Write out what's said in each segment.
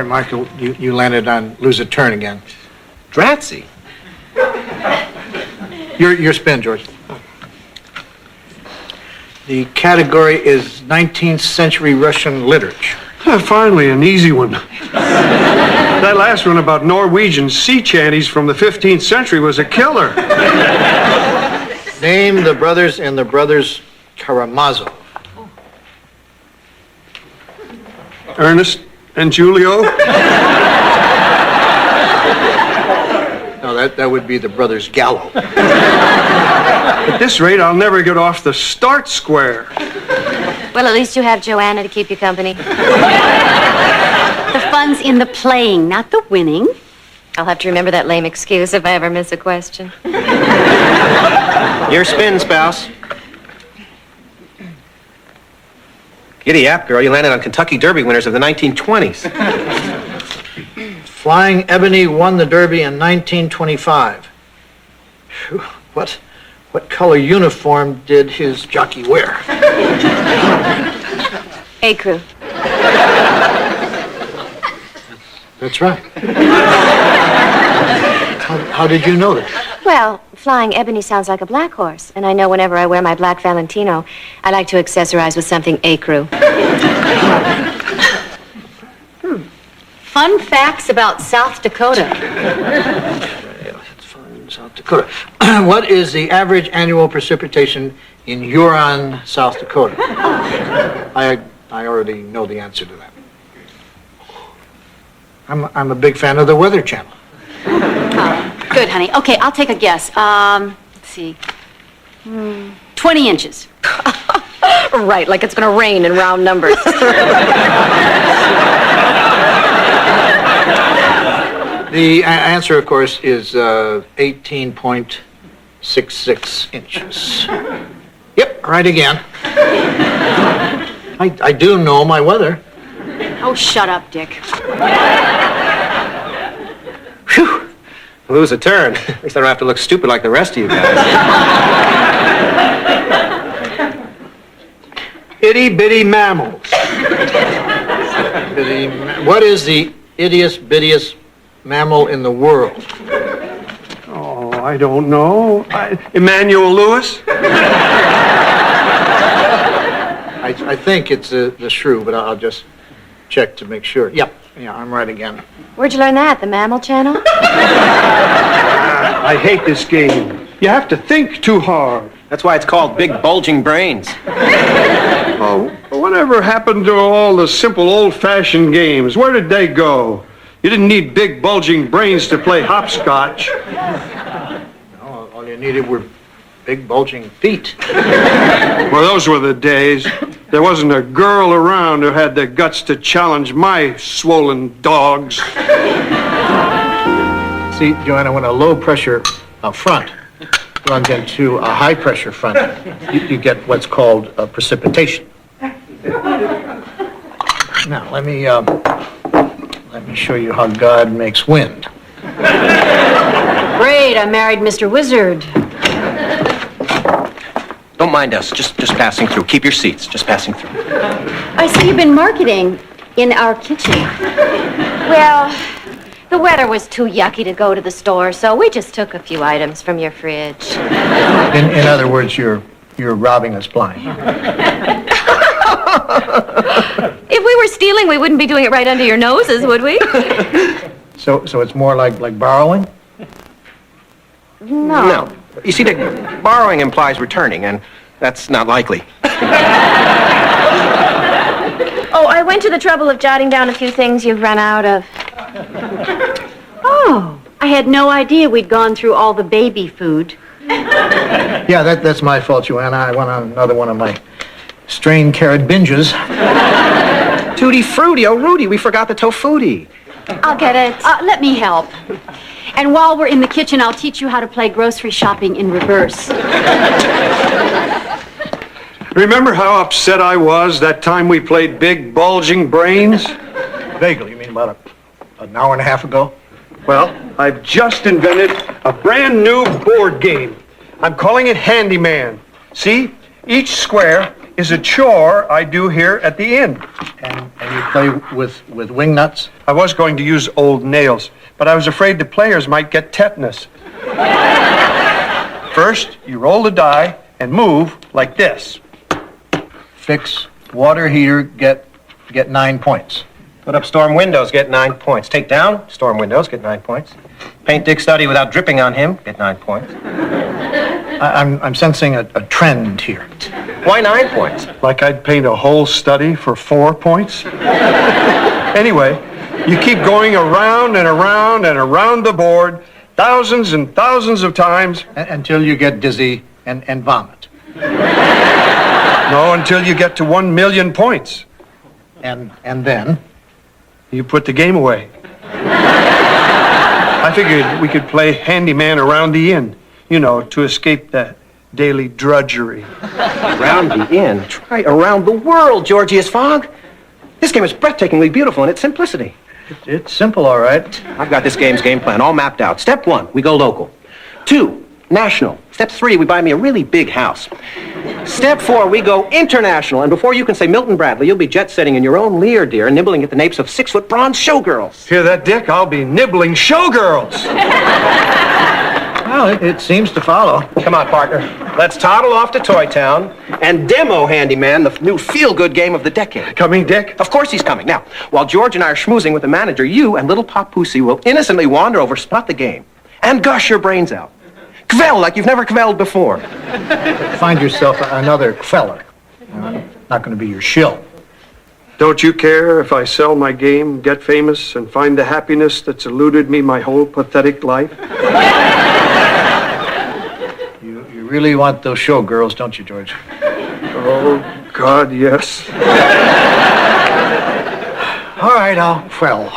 Sorry, Michael, you landed on lose a turn again. Dratsy. Your spin, George. The category is 19th century Russian literature. Finally, an easy one. That last one about Norwegian sea chanties from the 15th century was a killer. Name the brothers and the brothers Karamazov. Ernest and Julio? No, that would be the brothers Gallo. At this rate, I'll never get off the start square. Well, at least you have Joanna to keep you company. The fun's in the playing, not the winning. I'll have to remember that lame excuse if I ever miss a question. Your spin, spouse. Giddy up, girl. You landed on Kentucky Derby winners of the 1920s. Flying Ebony won the Derby in 1925. Whew, what color uniform did his jockey wear? A-Crew. That's right. How did you know that? Well, Flying Ebony sounds like a black horse, and I know whenever I wear my black Valentino, I like to accessorize with something A-Crew. Fun facts about South Dakota. It's fun, South Dakota. What is the average annual precipitation in Huron, South Dakota? I already know the answer to that. I'm a big fan of the Weather Channel. Good, honey. Okay, I'll take a guess. Let's see. 20 inches. Right, like it's going to rain in round numbers. The answer, of course, is 18.66 inches. Yep, right again. I do know my weather. Oh, shut up, Dick. Phew. Lose a turn. At least I don't have to look stupid like the rest of you guys. Itty-bitty mammals. What is the ittiest-bittiest mammal in the world? Oh, I don't know. Emmanuel Lewis? I think it's the shrew, but I'll just check to make sure. Yep, yeah, I'm right again. Where'd you learn that? The Mammal Channel? I hate this game. You have to think too hard. That's why it's called Big Bulging Brains. Oh, whatever happened to all the simple old-fashioned games? Where did they go? You didn't need big bulging brains to play hopscotch. No, all you needed were big bulging feet. Well, those were the days. There wasn't a girl around who had the guts to challenge my swollen dogs. See, Joanna, when a low pressure front runs into a high pressure front, you get what's called precipitation. Now, let me show you how God makes wind. Great, I married Mr. Wizard. Don't mind us. Just passing through. Keep your seats. Just passing through. I see you've been marketing in our kitchen. Well, the weather was too yucky to go to the store, so we just took a few items from your fridge. In other words, you're robbing us blind. If we were stealing, we wouldn't be doing it right under your noses, would we? So it's more like borrowing? No. You see, borrowing implies returning, and that's not likely. Oh, I went to the trouble of jotting down a few things you've run out of. Oh, I had no idea we'd gone through all the baby food. Yeah, that's my fault, Joanna. I went on another one of my strained carrot binges. Tutti Frutti. Oh, Rudy, we forgot the tofuti. I'll get it. Let me help. And while we're in the kitchen, I'll teach you how to play grocery shopping in reverse. Remember how upset I was that time we played Big Bulging Brains? Vaguely, you mean about an hour and a half ago? Well, I've just invented a brand new board game. I'm calling it Handyman. See? Each square is a chore I do here at the inn. And you play with wing nuts? I was going to use old nails, but I was afraid the players might get tetanus. First, you roll the die and move like this. Fix water heater, get 9 points. Put up storm windows, get 9 points. Take down storm windows, get 9 points. Paint Dick's study without dripping on him, get 9 points. I'm sensing a trend here. Why 9 points? Like I'd paint a whole study for 4 points? Anyway, you keep going around and around and around the board thousands and thousands of times. Until you get dizzy and vomit. No, until you get to 1 million points. And then? You put the game away. I figured we could play handyman around the inn, you know, to escape the daily drudgery. Around the inn? Try around the world, Georgius Fogg. This game is breathtakingly beautiful in its simplicity. It's simple, all right. I've got this game's game plan all mapped out. Step 1, we go local. 2, national. Step 3, we buy me a really big house. Step 4, we go international. And before you can say Milton Bradley, you'll be jet-setting in your own Lear, dear, nibbling at the napes of 6-foot bronze showgirls. Hear that, Dick? I'll be nibbling showgirls. Well, it seems to follow. Come on, partner. Let's toddle off to Toy Town and demo Handyman, the new feel-good game of the decade. Coming, Dick? Of course he's coming. Now, while George and I are schmoozing with the manager, you and little Pop Pussy will innocently wander over, spot the game, and gush your brains out. Kvell like you've never kvelled before. Find yourself another feller. I'm not going to be your shill. Don't you care if I sell my game, get famous, and find the happiness that's eluded me my whole pathetic life? You really want those showgirls, don't you, George? Oh, God, yes. All right, I'll quell.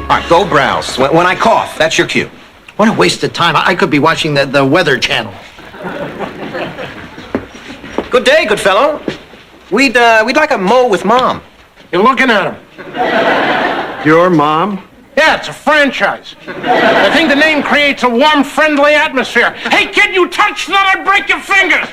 All right, go browse. When I cough, that's your cue. What a waste of time. I could be watching the Weather Channel. Good day, good fellow. We'd like a mo with Mom. You're looking at him. Your mom? Yeah, it's a franchise. I think the name creates a warm, friendly atmosphere. Hey, kid, you touch that, I'd break your fingers.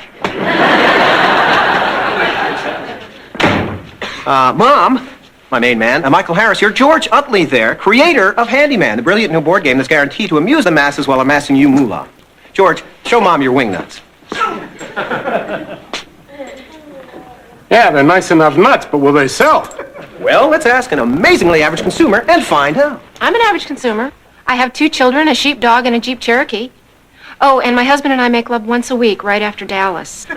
Mom, my main man, Michael Harris, you're George Utley there, creator of Handyman, the brilliant new board game that's guaranteed to amuse the masses while amassing you moolah. George, show Mom your wing nuts. Yeah, they're nice enough nuts, but will they sell? Well, let's ask an amazingly average consumer and find out. I'm an average consumer. I have 2 children, a sheepdog, and a Jeep Cherokee. Oh, and my husband and I make love once a week, right after Dallas. The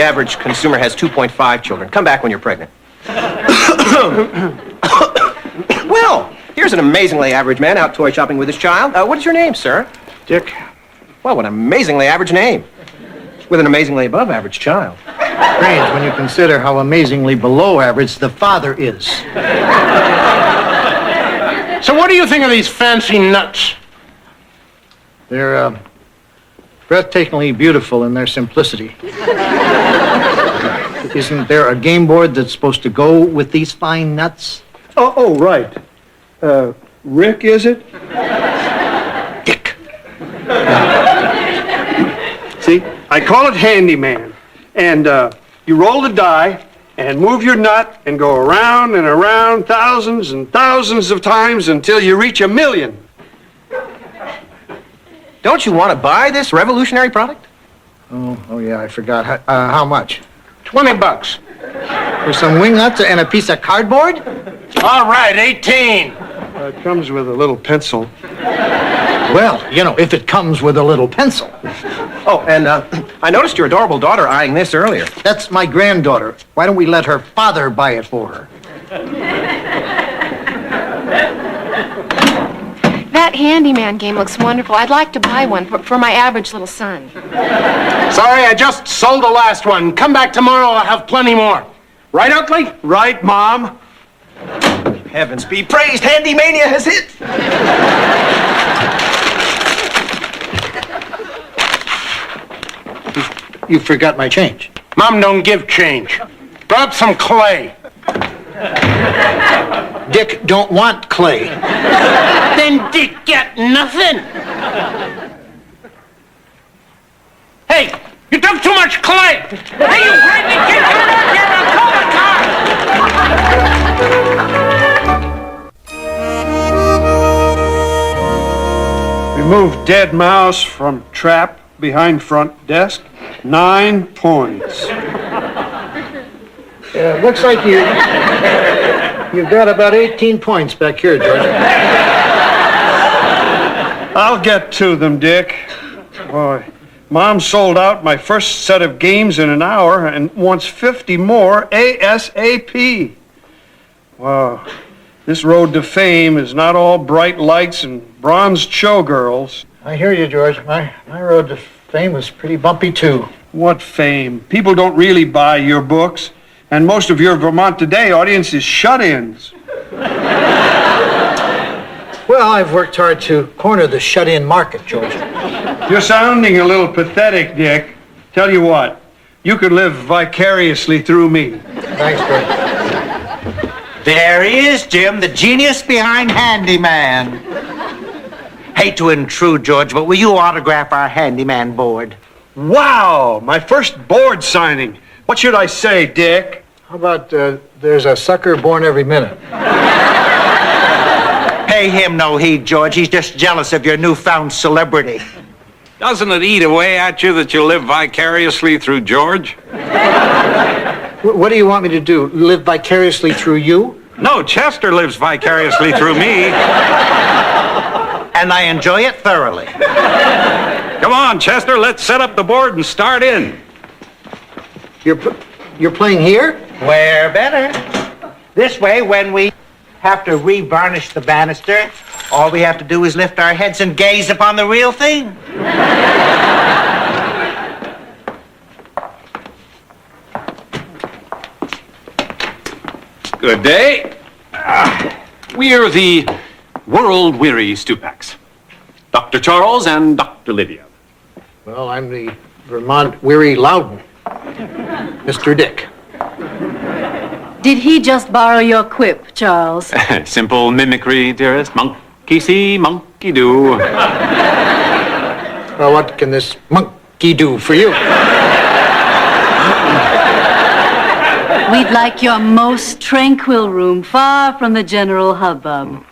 average consumer has 2.5 children. Come back when you're pregnant. Well, here's an amazingly average man out toy shopping with his child. What is your name, sir? Dick? Well, what an amazingly average name. With an amazingly above average child. Strange when you consider how amazingly below average the father is. So what do you think of these fancy nuts? They're breathtakingly beautiful in their simplicity. Isn't there a game board that's supposed to go with these fine nuts? Oh, right. Rick, is it? Dick. See, I call it Handyman. And you roll the die and move your nut and go around and around thousands and thousands of times until you reach 1 million. Don't you want to buy this revolutionary product? Oh yeah, I forgot. How much? $20. For some wing nuts and a piece of cardboard? All right, 18. It comes with a little pencil. Well, you know, if it comes with a little pencil. Oh, and I noticed your adorable daughter eyeing this earlier. That's my granddaughter. Why don't we let her father buy it for her? That Handyman game looks wonderful. I'd like to buy one for my average little son. Sorry, I just sold the last one. Come back tomorrow, I'll have plenty more. Right, Utley? Right, Mom? Heavens be praised, Handymania has hit! You forgot my change. Mom don't give change. Grab some clay. Dick don't want clay. Then Dick get nothing. Hey, you took too much clay. Hey, you crazy kid, get out here and call the car. Remove dead mouse from trap behind front desk. 9 points. Looks like you've got about 18 points back here, George. I'll get to them, Dick. Boy, Mom sold out my first set of games in an hour and wants 50 more ASAP. Wow, this road to fame is not all bright lights and bronze showgirls. I hear you, George. My road to fame was pretty bumpy, too. What fame? People don't really buy your books, and most of your Vermont Today audience is shut-ins. Well, I've worked hard to corner the shut-in market, George. You're sounding a little pathetic, Dick. Tell you what, you could live vicariously through me. Thanks, George. There he is, Jim, the genius behind Handyman. Hate to intrude, George, but will you autograph our Handyman board? Wow, my first board signing. What should I say, Dick? How about there's a sucker born every minute? Pay him no heed, George. He's just jealous of your newfound celebrity. Doesn't it eat away at you that you live vicariously through George? What do you want me to do? Live vicariously through you? No, Chester lives vicariously through me. And I enjoy it thoroughly. Come on, Chester, let's set up the board and start in. You're playing here? Where better? This way, when we have to re-varnish the banister, all we have to do is lift our heads and gaze upon the real thing. Good day. We are the world-weary Stupacs. Dr. Charles and Dr. Lydia. Well, I'm the Vermont Weary Loudon, Mr. Dick. Did he just borrow your quip, Charles? Simple mimicry, dearest. Monkey see, monkey do. Well, what can this monkey do for you? We'd like your most tranquil room, far from the general hubbub.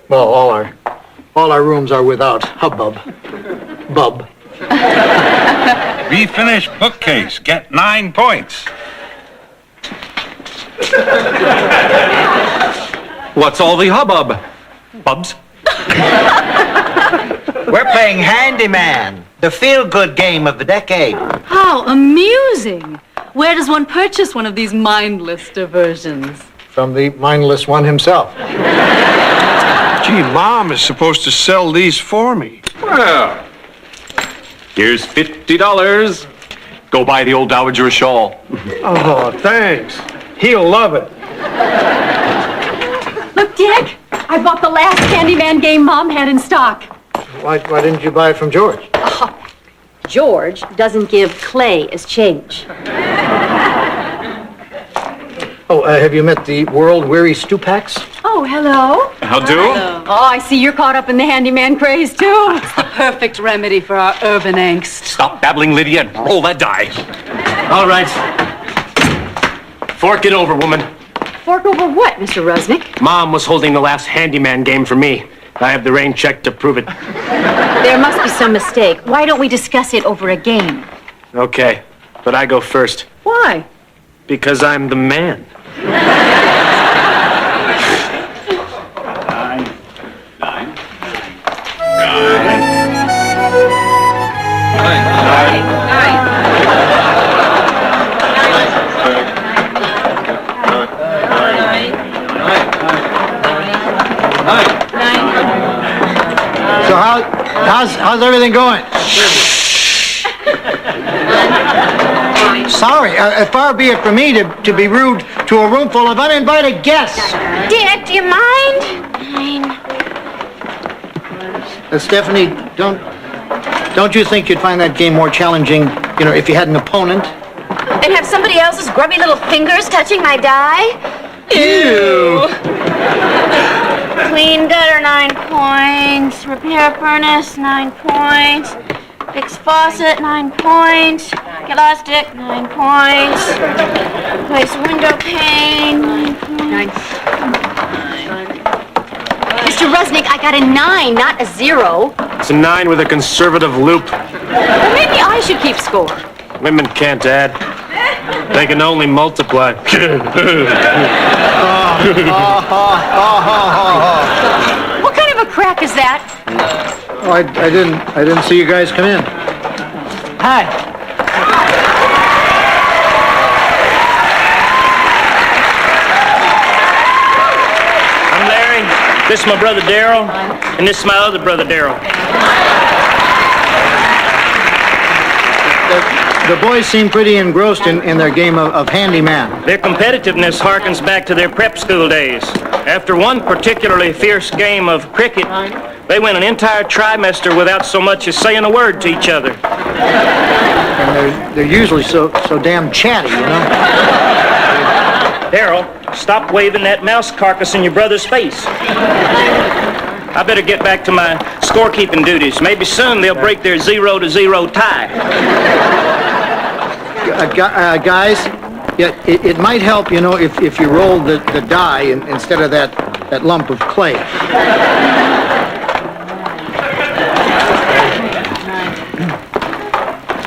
Well, all our rooms are without hubbub. Bub. Refinished bookcase. Get 9 points. What's all the hubbub? Bubs? We're playing Handyman, the feel-good game of the decade. How amusing! Where does one purchase one of these mindless diversions? From the mindless one himself. Gee, Mom is supposed to sell these for me. Well, here's $50. Go buy the old dowager a shawl. Oh, thanks. He'll love it. Look, Dick, I bought the last Handyman game Mom had in stock. Why didn't you buy it from George? George doesn't give clay as change. Oh, have you met the world-weary Stupacs? Oh, hello. How do? Hello. Oh, I see you're caught up in the handyman craze, too. It's the perfect remedy for our urban angst. Stop babbling, Lydia, and roll that die. All right. Fork it over, woman. Fork over what, Mr. Rusnick? Mom was holding the last Handyman game for me. I have the rain check to prove it. There must be some mistake. Why don't we discuss it over a game? Okay, but I go first. Why? Because I'm the man. So how's everything going? Sorry, far be it from me to be rude to a room full of uninvited guests. Dick, do you mind? Stephanie, don't you think you'd find that game more challenging, if you had an opponent? And have somebody else's grubby little fingers touching my die? Ew! Clean gutter, 9 points. Repair furnace, 9 points. Fix faucet, 9 points. Get lost stick, 9 points. Replace window pane, 9 points. Mr. Rusnick, I got a 9, not a 0. It's a 9 with a conservative loop. Well, maybe I should keep score. Women can't add. They can only multiply. What kind of a crack is that? Oh, I didn't see you guys come in. Hi. I'm Larry. This is my brother Daryl, and this is my other brother Daryl. The boys seem pretty engrossed in their game of handyman. Their competitiveness harkens back to their prep school days. After one particularly fierce game of cricket, they went an entire trimester without so much as saying a word to each other. And they're usually so damn chatty, you know. Daryl, stop waving that mouse carcass in your brother's face. I better get back to my scorekeeping duties. Maybe soon they'll break their 0-0 tie. Guys, yeah, it might help, you know, if you roll the die instead of that lump of clay.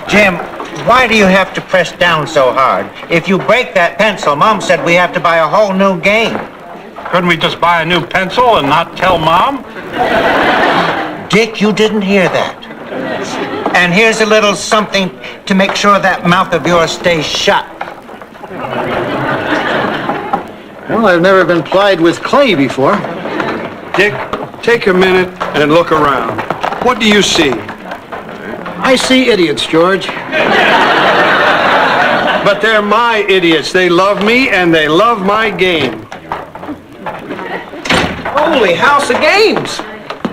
Jim, why do you have to press down so hard? If you break that pencil, Mom said we have to buy a whole new game. Couldn't we just buy a new pencil and not tell Mom? Dick, you didn't hear that. And here's a little something to make sure that mouth of yours stays shut. Well, I've never been plied with clay before. Dick, take a minute and look around. What do you see? I see idiots, George. But they're my idiots. They love me and they love my game. Holy house of games!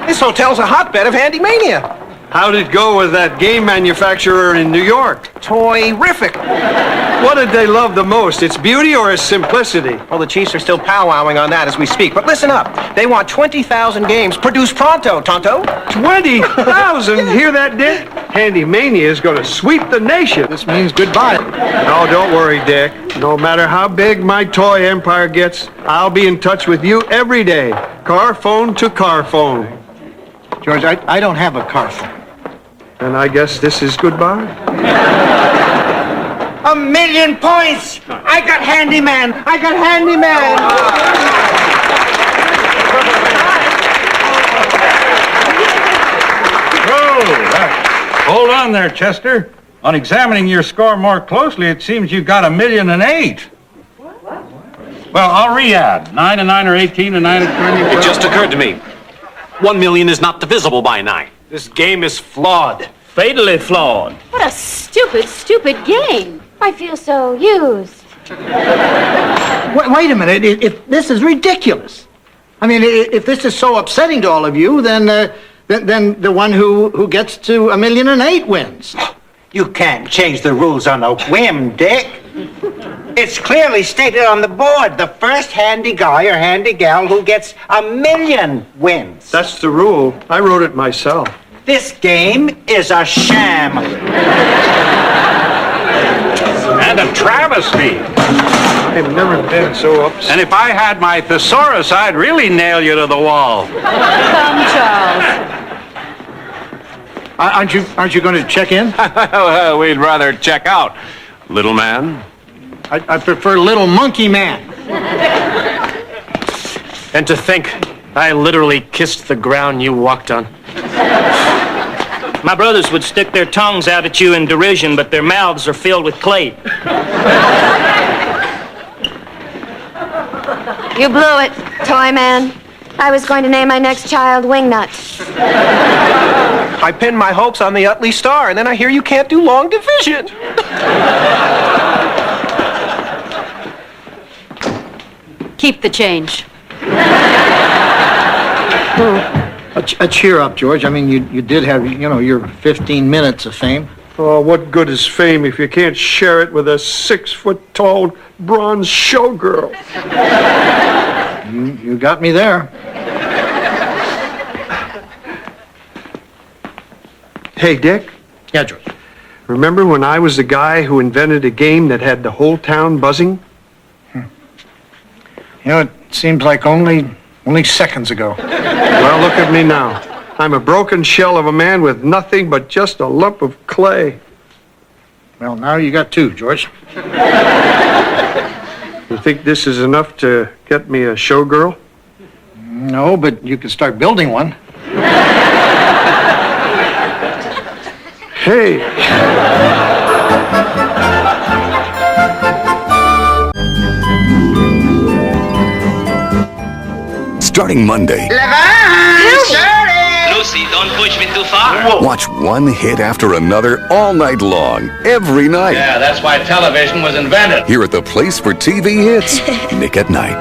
This hotel's a hotbed of Handymania. How'd it go with that game manufacturer in New York? Toy-rific. What did they love the most, its beauty or its simplicity? Well, the Chiefs are still powwowing on that as we speak. But listen up. They want 20,000 games produced pronto, Tonto. 20,000? Hear that, Dick? Handymania is going to sweep the nation. This means goodbye. No, don't worry, Dick. No matter how big my toy empire gets, I'll be in touch with you every day. Car phone to car phone. George, I don't have a car phone. And I guess this is goodbye? 1,000,000 points! I got handyman! I got handyman! Hold on there, Chester. On examining your score more closely, it seems you got 1,000,008. Well, I'll re-add. 9 and 9 are 18 and 9 are 20. It just occurred to me. 1 million is not divisible by 9. This game is flawed. Fatally flawed. What a stupid game. I feel so used. Wait a minute. If this is ridiculous. I mean, if this is so upsetting to all of you, then the one who gets to 1,000,008 wins. You can't change the rules on a whim, Dick. It's clearly stated on the board. The first handy guy or handy gal who gets 1,000,000 wins. That's the rule. I wrote it myself. This game is a sham. And a travesty. I've never been so upset. And if I had my thesaurus, I'd really nail you to the wall. Come, Charles. Aren't you going to check in? We'd rather check out, little man. I prefer little monkey man. And to think, I literally kissed the ground you walked on. My brothers would stick their tongues out at you in derision, but their mouths are filled with clay. You blew it, toy man. I was going to name my next child Wingnut. I pinned my hopes on the Utley Star, and then I hear you can't do long division. Keep the change. A cheer up, George. I mean, you did have, your 15 minutes of fame. Oh, what good is fame if you can't share it with a 6-foot-tall bronze showgirl? You got me there. Hey, Dick, Yeah, George. remember when I was the guy who invented a game that had the whole town buzzing? You know, it seems like only seconds ago. Well, look at me now. I'm a broken shell of a man with nothing but just a lump of clay. Well, now you got two, George. You think this is enough to get me a showgirl? No, but you could start building one. Hey. Starting Monday, Lucy, don't push me too far. watch one hit after another all night long, every night. Yeah, that's why television was invented. Here at the place for TV hits, Nick at Night.